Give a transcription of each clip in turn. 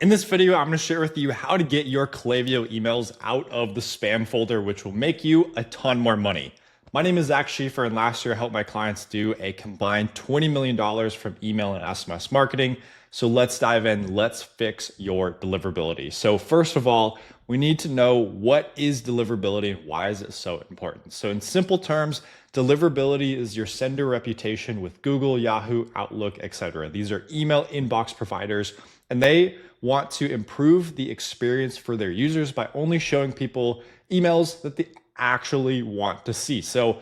In this video, I'm going to share with you how to get your Klaviyo emails out of the spam folder, which will make you a ton more money. My name is Zach Schieffer, and last year I helped my clients do a combined $20 million from email and SMS marketing. So let's dive in. Let's fix your deliverability. So first of all, we need to know what is deliverability and why is it so important. So in simple terms, deliverability is your sender reputation with Google, Yahoo, Outlook, etc. These are email inbox providers, and they want to improve the experience for their users by only showing people emails that they actually want to see. So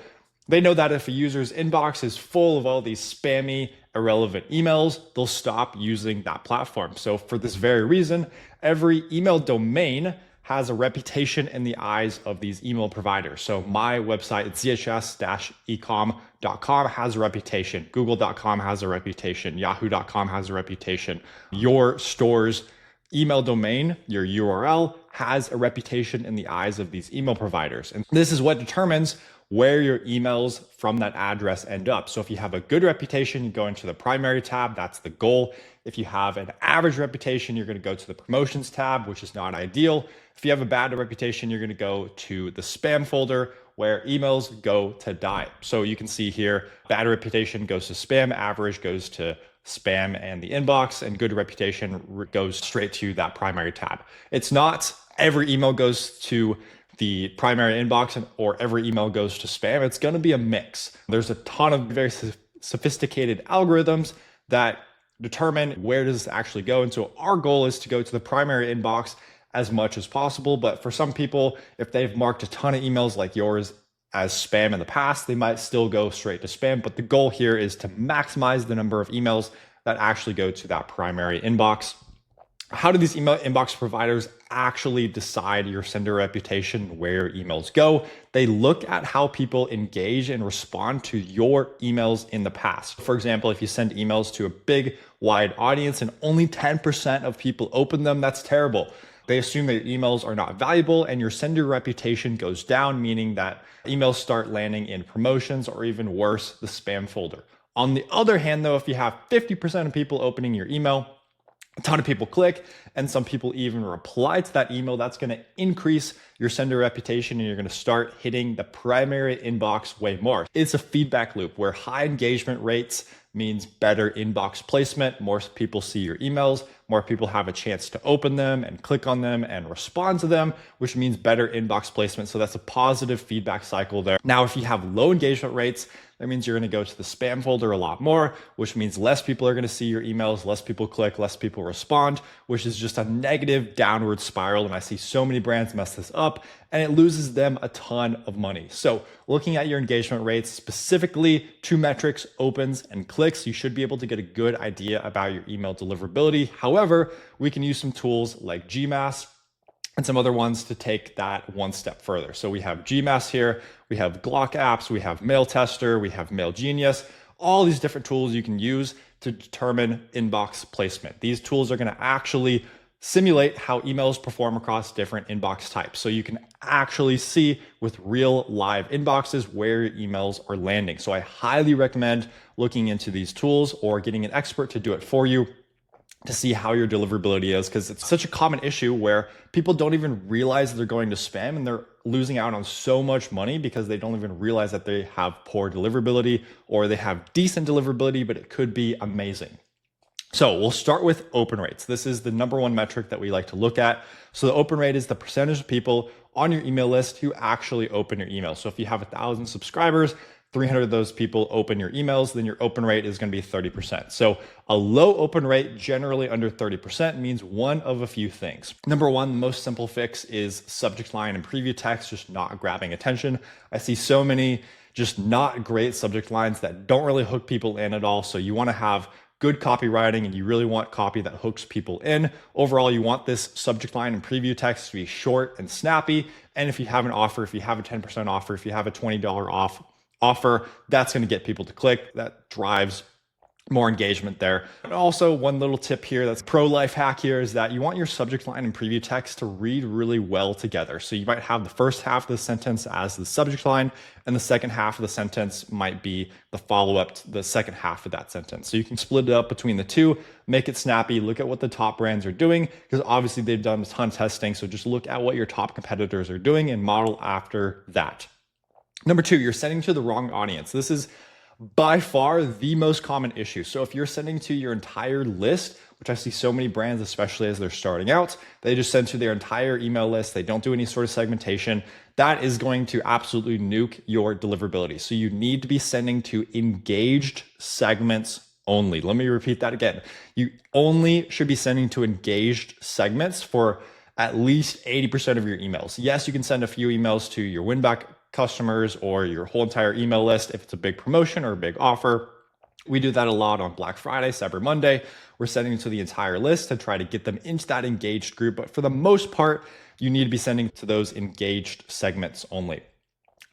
they know that if a user's inbox is full of all these spammy, irrelevant emails, they'll stop using that platform. So for this very reason, every email domain has a reputation in the eyes of these email providers. So my website, zhs-ecom.com, has a reputation. Google.com has a reputation. Yahoo.com has a reputation. Your store's email domain, your URL, has a reputation in the eyes of these email providers. And this is what determines where your emails from that address end up. So if you have a good reputation, you go into the primary tab, that's the goal. If you have an average reputation, you're going to go to the promotions tab, which is not ideal. If you have a bad reputation, you're going to go to the spam folder where emails go to die. So you can see here, bad reputation goes to spam, average goes to spam and the inbox, and good reputation goes straight to that primary tab. It's not every email goes to the primary inbox or every email goes to spam. It's going to be a mix. There's a ton of very sophisticated algorithms that determine where does this actually go. And so our goal is to go to the primary inbox as much as possible. But for some people, if they've marked a ton of emails like yours as spam in the past, they might still go straight to spam. But the goal here is to maximize the number of emails that actually go to that primary inbox. How do these email inbox providers actually decide your sender reputation, where emails go? They look at how people engage and respond to your emails in the past. For example, if you send emails to a big, wide audience and only 10% of people open them, that's terrible. They assume that your emails are not valuable and your sender reputation goes down, meaning that emails start landing in promotions or even worse, the spam folder. On the other hand, though, if you have 50% of people opening your email, a ton of people click, and some people even reply to that email, that's going to increase your sender reputation and you're going to start hitting the primary inbox way more. It's a feedback loop where high engagement rates means better inbox placement. More people see your emails, more people have a chance to open them and click on them and respond to them, which means better inbox placement. So that's a positive feedback cycle there. Now, if you have low engagement rates, that means you're going to go to the spam folder a lot more, which means less people are going to see your emails, less people click, less people respond, which is just a negative downward spiral. And I see so many brands mess this up and it loses them a ton of money. So looking at your engagement rates, specifically two metrics, opens and clicks, you should be able to get a good idea about your email deliverability. However, we can use some tools like GMass and some other ones to take that one step further. So we have GMass here, we have Glock apps, we have Mail Tester, we have Mail Genius, all these different tools you can use to determine inbox placement. These tools are going to actually simulate how emails perform across different inbox types. So you can actually see with real live inboxes where your emails are landing. So I highly recommend looking into these tools or getting an expert to do it for you to see how your deliverability is, because it's such a common issue where people don't even realize they're going to spam and they're losing out on so much money because they don't even realize that they have poor deliverability or they have decent deliverability, but it could be amazing. So we'll start with open rates. This is the number one metric that we like to look at. So the open rate is the percentage of people on your email list who actually open your email. So if you have 1,000 subscribers, 300 of those people open your emails, then your open rate is going to be 30%. So a low open rate, generally under 30%, means one of a few things. Number one, the most simple fix is subject line and preview text just not grabbing attention. I see so many just not great subject lines that don't really hook people in at all. So you want to have good copywriting and you really want copy that hooks people in. Overall, you want this subject line and preview text to be short and snappy. And if you have an offer, if you have a 10% offer, if you have a $20 offer, that's going to get people to click. That drives more engagement there. And also one little tip here that's pro life hack here is that you want your subject line and preview text to read really well together. So you might have the first half of the sentence as the subject line, and the second half of the sentence might be the follow-up to the second half of that sentence. So you can split it up between the two, make it snappy, look at what the top brands are doing, because obviously they've done a ton of testing. So just look at what your top competitors are doing and model after that. Number two, you're sending to the wrong audience. This is by far the most common issue. So if you're sending to your entire list, which I see so many brands, especially as they're starting out, they just send to their entire email list. They don't do any sort of segmentation. That is going to absolutely nuke your deliverability. So you need to be sending to engaged segments only. Let me repeat that again. You only should be sending to engaged segments for at least 80% of your emails. Yes, you can send a few emails to your win-back customers or your whole entire email list if it's a big promotion or a big offer. We do that a lot on Black Friday, Cyber Monday. We're sending to the entire list to try to get them into that engaged group. But for the most part, you need to be sending to those engaged segments only.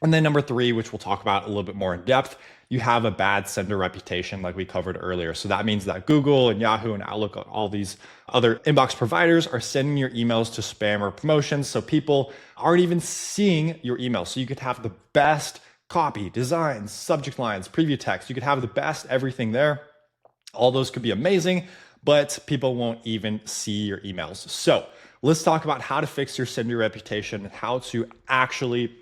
And then number three, which we'll talk about a little bit more in depth, you have a bad sender reputation like we covered earlier. So that means that Google and Yahoo and Outlook, all these other inbox providers are sending your emails to spam or promotions. So people aren't even seeing your emails. So you could have the best copy, designs, subject lines, preview text. You could have the best everything there. All those could be amazing, but people won't even see your emails. So let's talk about how to fix your sender reputation and how to actually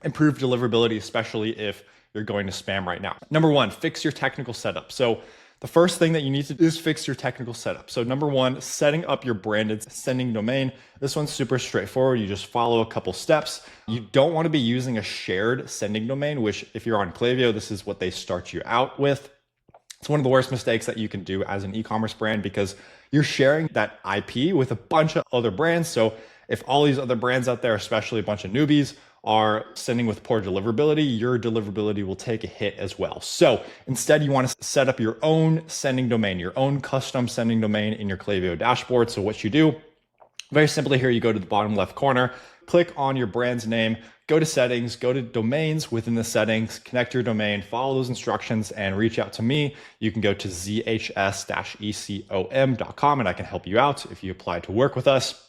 improve deliverability, especially if you're going to spam right now. Number one, fix your technical setup. So the first thing that you need to do is fix your technical setup. So number one, setting up your branded sending domain. This one's super straightforward. You just follow a couple steps. You don't want to be using a shared sending domain, which if you're on Klaviyo, this is what they start you out with. It's one of the worst mistakes that you can do as an e-commerce brand because you're sharing that IP with a bunch of other brands. So if all these other brands out there, especially a bunch of newbies, are sending with poor deliverability, your deliverability will take a hit as well. So instead, you want to set up your own sending domain, your own custom sending domain in your Klaviyo dashboard. So what you do, very simply here, you go to the bottom left corner, click on your brand's name, go to settings, go to domains within the settings, connect your domain, follow those instructions and reach out to me. You can go to zhs-ecom.com and I can help you out if you apply to work with us.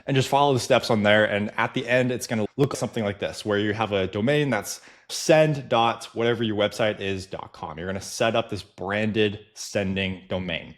And just follow the steps on there. And at the end, it's going to look something like this, where you have a domain that's send.whatever your website is.com. You're going to set up this branded sending domain.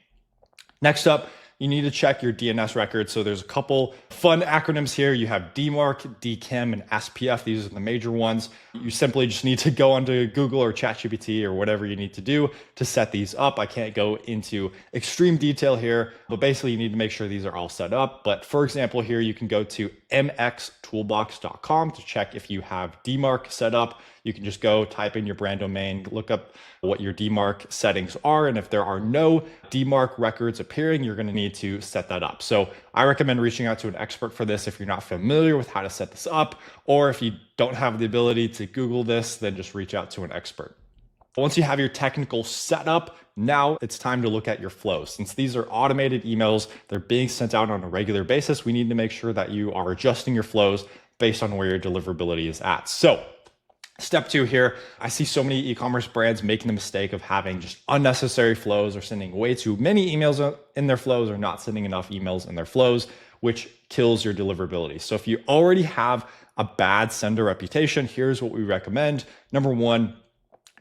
Next up, you need to check your DNS records. So there's a couple fun acronyms here. You have DMARC, DKIM, and SPF. These are the major ones. You simply just need to go onto Google or ChatGPT or whatever you need to do to set these up. I can't go into extreme detail here, but basically you need to make sure these are all set up. But for example, here you can go to mxtoolbox.com to check if you have DMARC set up. You can just go type in your brand domain, look up what your DMARC settings are. And if there are no DMARC records appearing, you're going to need to set that up. So I recommend reaching out to an expert for this if you're not familiar with how to set this up, or if you don't have the ability to Google this, then just reach out to an expert. Once you have your technical setup, now it's time to look at your flows. Since these are automated emails, they're being sent out on a regular basis, we need to make sure that you are adjusting your flows based on where your deliverability is at. So step two here, I see so many e-commerce brands making the mistake of having just unnecessary flows or sending way too many emails in their flows or not sending enough emails in their flows, which kills your deliverability. So if you already have a bad sender reputation, here's what we recommend. Number one,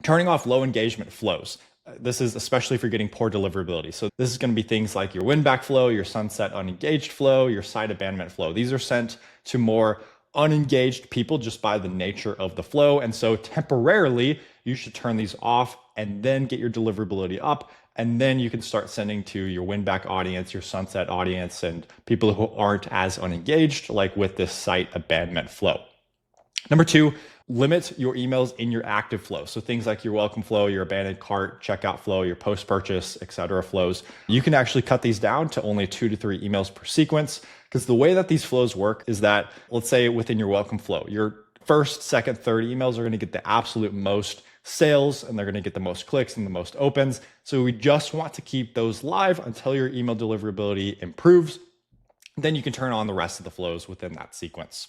turning off low engagement flows. This is especially if you're getting poor deliverability. So this is going to be things like your win-back flow, your sunset unengaged flow, your site abandonment flow. These are sent to more unengaged people just by the nature of the flow. And so temporarily, you should turn these off and then get your deliverability up. And then you can start sending to your win-back audience, your sunset audience, and people who aren't as unengaged, like with this site abandonment flow. Number two, limit your emails in your active flow. So things like your welcome flow, your abandoned cart, checkout flow, your post-purchase, etc. flows. You can actually cut these down to only 2 to 3 emails per sequence, because the way that these flows work is that, let's say within your welcome flow, your first, second, third emails are going to get the absolute most sales and they're going to get the most clicks and the most opens. So we just want to keep those live until your email deliverability improves. Then you can turn on the rest of the flows within that sequence.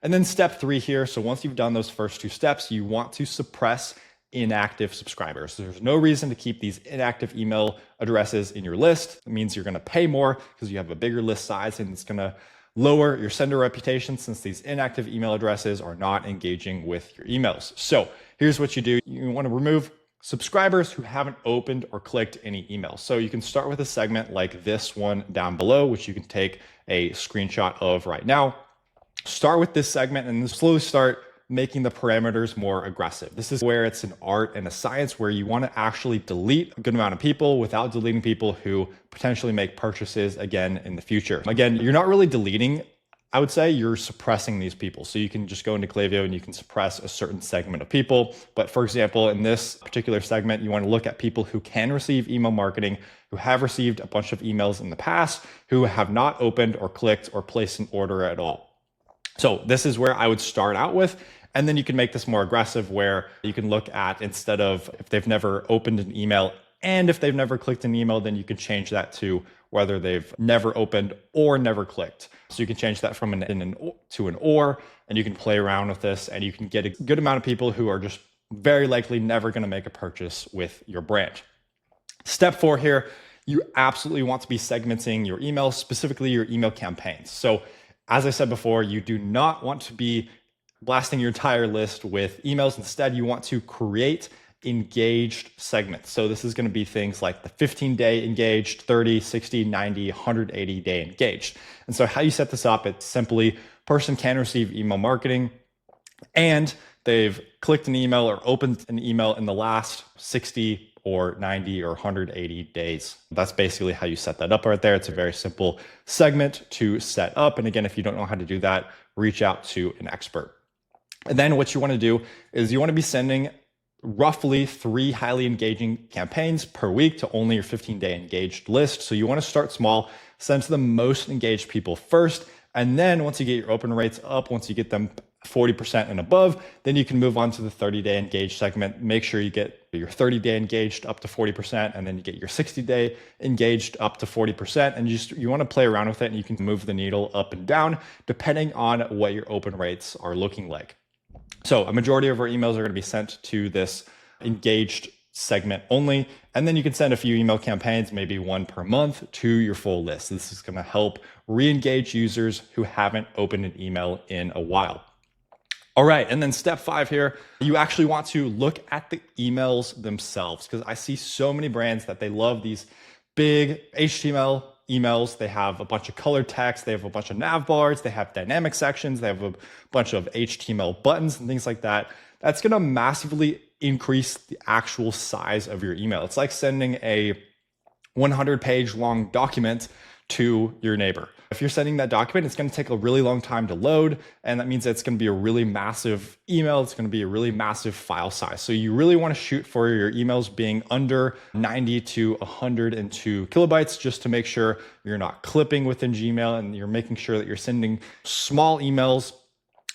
And then step three here. So once you've done those first two steps, you want to suppress inactive subscribers. So there's no reason to keep these inactive email addresses in your list. It means you're going to pay more because you have a bigger list size, and it's going to lower your sender reputation since these inactive email addresses are not engaging with your emails. So here's what you do. You want to remove subscribers who haven't opened or clicked any emails. So you can start with a segment like this one down below, which you can take a screenshot of right now. Start with this segment and then slowly start making the parameters more aggressive. This is where it's an art and a science where you want to actually delete a good amount of people without deleting people who potentially make purchases again in the future. Again, you're not really deleting, I would say you're suppressing these people. So you can just go into Klaviyo and you can suppress a certain segment of people. But for example, in this particular segment, you want to look at people who can receive email marketing, who have received a bunch of emails in the past, who have not opened or clicked or placed an order at all. So this is where I would start out with. And then you can make this more aggressive where you can look at, instead of if they've never opened an email and if they've never clicked an email, then you can change that to whether they've never opened or never clicked. So you can change that from to an or, and you can play around with this and you can get a good amount of people who are just very likely never going to make a purchase with your brand. Step 4 here, you absolutely want to be segmenting your emails, specifically your email campaigns. So as I said before, you do not want to be blasting your entire list with emails. Instead, you want to create engaged segments. So this is going to be things like the 15-day engaged, 30, 60, 90, 180-day engaged. And so how you set this up, it's simply person can receive email marketing and they've clicked an email or opened an email in the last 60 or 90 or 180 days. That's basically how you set that up right there. It's a very simple segment to set up. And again, if you don't know how to do that, reach out to an expert. And then what you want to do is you want to be sending roughly 3 highly engaging campaigns per week to only your 15-day engaged list. So you want to start small, send to the most engaged people first. And then once you get your open rates up, once you get them 40% and above, then you can move on to the 30-day engaged segment. Make sure you get your 30-day engaged up to 40%, and then you get your 60-day engaged up to 40%. And you want to play around with it, and you can move the needle up and down depending on what your open rates are looking like. So a majority of our emails are going to be sent to this engaged segment only. And then you can send a few email campaigns, maybe 1 per month, to your full list. This is going to help re-engage users who haven't opened an email in a while. All right, and then step 5 here, you actually want to look at the emails themselves, because I see so many brands that they love these big HTML emails. They have a bunch of colored text, they have a bunch of nav bars, they have dynamic sections, they have a bunch of HTML buttons and things like that. That's going to massively increase the actual size of your email. It's like sending a 100-page long document to your neighbor. If you're sending that document, it's going to take a really long time to load, and that means it's going to be a really massive email. It's going to be a really massive file size. So you really want to shoot for your emails being under 90 to 102 kilobytes, just to make sure you're not clipping within Gmail and you're making sure that you're sending small emails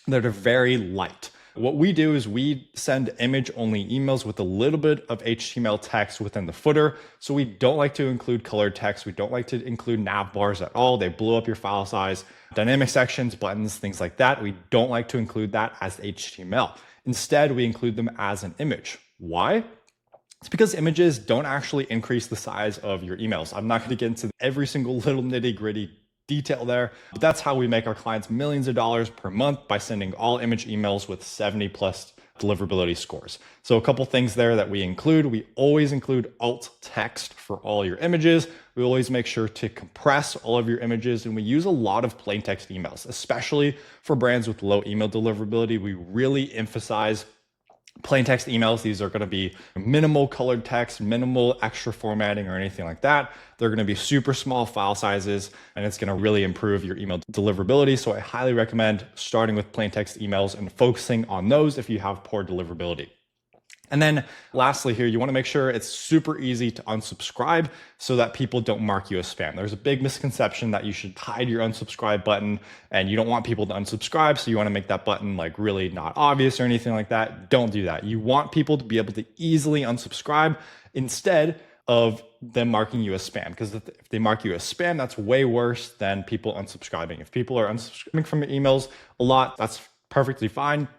that are very light. What we do is we send image-only emails with a little bit of HTML text within the footer. So we don't like to include colored text. We don't like to include nav bars at all. They blow up your file size. Dynamic sections, buttons, things like that. We don't like to include that as HTML. Instead, we include them as an image. Why? It's because images don't actually increase the size of your emails. I'm not going to get into every single little nitty-gritty detail there, but that's how we make our clients millions of dollars per month, by sending all image emails with 70+ deliverability scores. So a couple things there that we include. We always include alt text for all your images. We always make sure to compress all of your images, and we use a lot of plain text emails, especially for brands with low email deliverability. We really emphasize plain text emails. These are going to be minimal colored text, minimal extra formatting or anything like that. They're going to be super small file sizes, and it's going to really improve your email deliverability. So I highly recommend starting with plain text emails and focusing on those if you have poor deliverability. And then lastly here, you want to make sure it's super easy to unsubscribe so that people don't mark you as spam. There's a big misconception that you should hide your unsubscribe button, and you don't want people to unsubscribe. So you want to make that button like really not obvious or anything like that. Don't do that. You want people to be able to easily unsubscribe instead of them marking you as spam, because if they mark you as spam, that's way worse than people unsubscribing. If people are unsubscribing from your emails a lot, that's perfectly fine.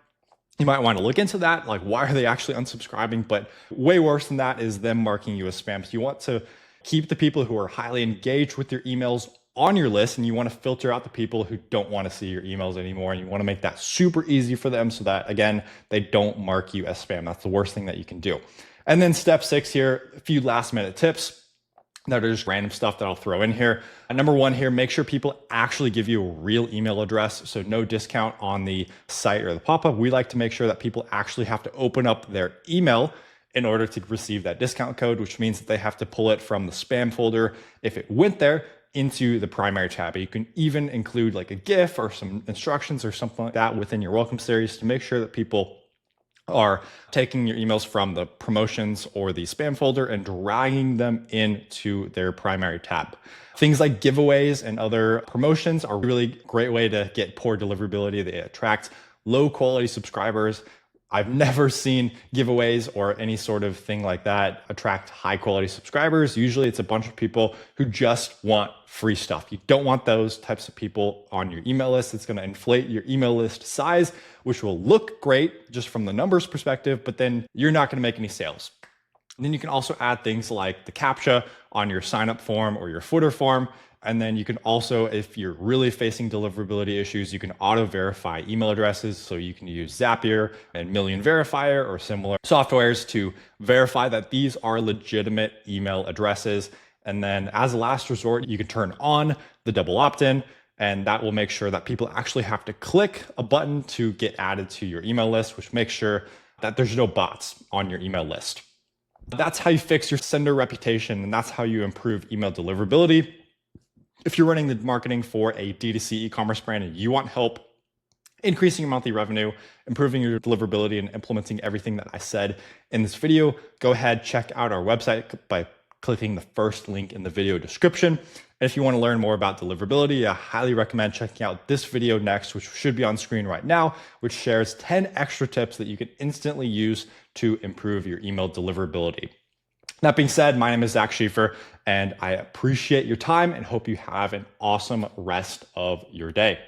You might want to look into that. Like, why are they actually unsubscribing? But way worse than that is them marking you as spam. So you want to keep the people who are highly engaged with your emails on your list, and you want to filter out the people who don't want to see your emails anymore. And you want to make that super easy for them so that, again, they don't mark you as spam. That's the worst thing that you can do. And then step 6 here, a few last minute tips that are just random stuff that I'll throw in here. Number 1 here, make sure people actually give you a real email address. So no discount on the site or the pop-up. We like to make sure that people actually have to open up their email in order to receive that discount code, which means that they have to pull it from the spam folder if it went there into the primary tab. You can even include like a GIF or some instructions or something like that within your welcome series to make sure that people are taking your emails from the promotions or the spam folder and dragging them into their primary tab. Things like giveaways and other promotions are a really great way to get poor deliverability. They attract low quality subscribers. I've never seen giveaways or any sort of thing like that attract high quality subscribers. Usually it's a bunch of people who just want free stuff. You don't want those types of people on your email list. It's going to inflate your email list size, which will look great just from the numbers perspective, but then you're not going to make any sales. And then you can also add things like the CAPTCHA on your sign up form or your footer form. And then you can also, if you're really facing deliverability issues, you can auto verify email addresses. So you can use Zapier and Million Verifier or similar softwares to verify that these are legitimate email addresses. And then as a last resort, you can turn on the double opt-in, and that will make sure that people actually have to click a button to get added to your email list, which makes sure that there's no bots on your email list. That's how you fix your sender reputation, and that's how you improve email deliverability. If you're running the marketing for a D2C e-commerce brand and you want help increasing your monthly revenue, improving your deliverability, and implementing everything that I said in this video, go ahead, check out our website by clicking the first link in the video description. And if you want to learn more about deliverability, I highly recommend checking out this video next, which should be on screen right now, which shares 10 extra tips that you can instantly use to improve your email deliverability. That being said, my name is Zach Schieffer, and I appreciate your time and hope you have an awesome rest of your day.